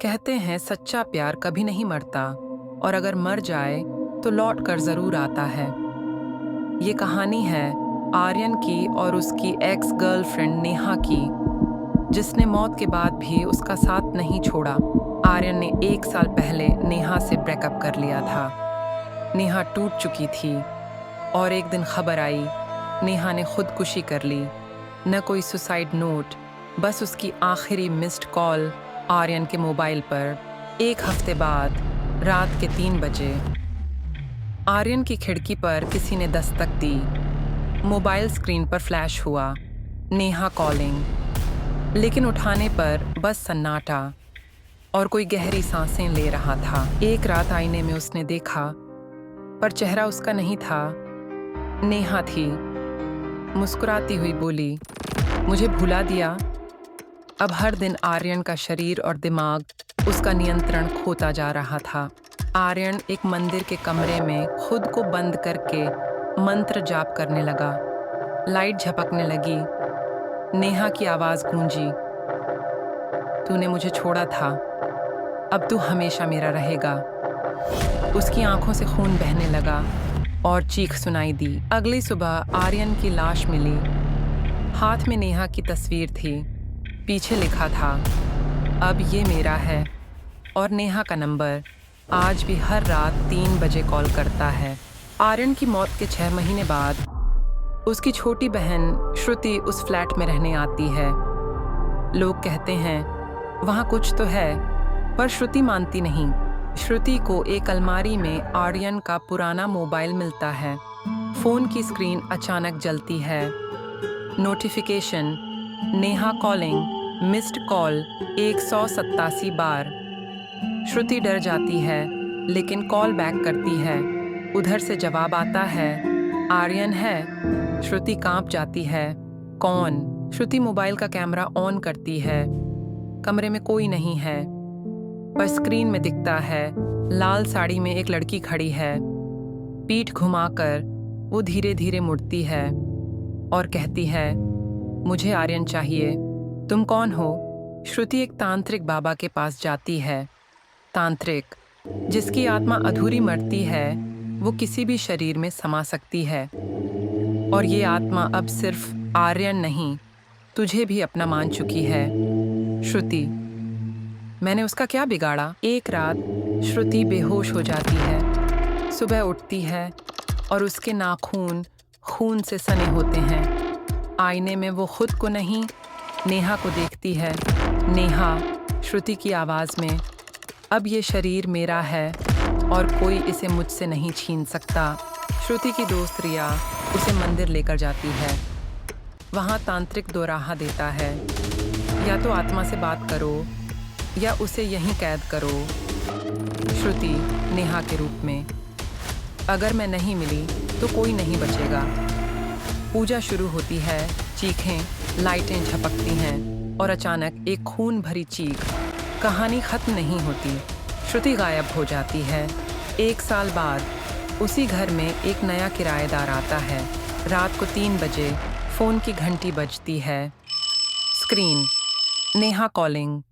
कहते हैं सच्चा प्यार कभी नहीं मरता और अगर मर जाए तो लौट कर जरूर आता है। ये कहानी है आर्यन की और उसकी एक्स गर्लफ्रेंड नेहा की, जिसने मौत के बाद भी उसका साथ नहीं छोड़ा। आर्यन ने 1 साल पहले नेहा से ब्रेकअप कर लिया था। नेहा टूट चुकी थी और एक दिन खबर आई नेहा ने खुदकुशी कर ली। न कोई सुसाइड नोट, बस उसकी आखिरी मिस्ड कॉल आर्यन के मोबाइल पर। 1 हफ्ते बाद रात के 3 बजे आर्यन की खिड़की पर किसी ने दस्तक दी। मोबाइल स्क्रीन पर फ्लैश हुआ, नेहा कॉलिंग। लेकिन उठाने पर बस सन्नाटा और कोई गहरी सांसें ले रहा था। एक रात आईने में उसने देखा, पर चेहरा उसका नहीं था, नेहा थी। मुस्कुराती हुई बोली, मुझे भुला दिया। अब हर दिन आर्यन का शरीर और दिमाग उसका नियंत्रण खोता जा रहा था। आर्यन एक मंदिर के कमरे में खुद को बंद करके मंत्र जाप करने लगा। लाइट झपकने लगी, नेहा की आवाज गूंजी, तूने मुझे छोड़ा था, अब तू हमेशा मेरा रहेगा। उसकी आंखों से खून बहने लगा और चीख सुनाई दी। अगली सुबह आर्यन की लाश मिली। हाथ में नेहा की तस्वीर थी, पीछे लिखा था, अब ये मेरा है। और नेहा का नंबर आज भी हर रात 3 बजे कॉल करता है। आर्यन की मौत के 6 महीने बाद उसकी छोटी बहन श्रुति उस फ्लैट में रहने आती है। लोग कहते हैं वहाँ कुछ तो है, पर श्रुति मानती नहीं। श्रुति को एक अलमारी में आर्यन का पुराना मोबाइल मिलता है। फोन की स्क्रीन अचानक जलती है। Notification, Neha calling, missed call 187 बार। श्रुति डर जाती है, लेकिन कॉल बैक करती है। उधर से जवाब आता है, आर्यन है। श्रुति कांप जाती है, कौन? श्रुति मोबाइल का कैमरा ऑन करती है। कमरे में कोई नहीं है, पर स्क्रीन में दिखता है लाल साड़ी में एक लड़की खड़ी है। पीठ घुमाकर वो धीरे धीरे मुड़ती है और कहती है, मुझे आर्यन चाहिए। तुम कौन हो? श्रुति एक तांत्रिक बाबा के पास जाती है। तांत्रिक, जिसकी आत्मा अधूरी मरती है, वो किसी भी शरीर में समा सकती है। और ये आत्मा अब सिर्फ आर्यन नहीं, तुझे भी अपना मान चुकी है। श्रुति, मैंने उसका क्या बिगाड़ा? एक रात श्रुति बेहोश हो जाती है। सुबह उठती है और उसके नाखून खून से सने होते हैं। आईने में वो खुद को नहीं, नेहा को देखती है। नेहा, श्रुति की आवाज़ में, अब ये शरीर मेरा है और कोई इसे मुझसे नहीं छीन सकता। श्रुति की दोस्त रिया उसे मंदिर लेकर जाती है। वहाँ तांत्रिक दो राह देता है, या तो आत्मा से बात करो या उसे यहीं कैद करो। श्रुति नेहा के रूप में, अगर मैं नहीं मिली तो कोई नहीं बचेगा। पूजा शुरू होती है, चीखें, लाइटें झपकती हैं और अचानक एक खून भरी चीख। कहानी खत्म नहीं होती। श्रुति गायब हो जाती है। 1 साल बाद उसी घर में एक नया किराएदार आता है। रात को 3 बजे फोन की घंटी बजती है। Screen, Neha calling.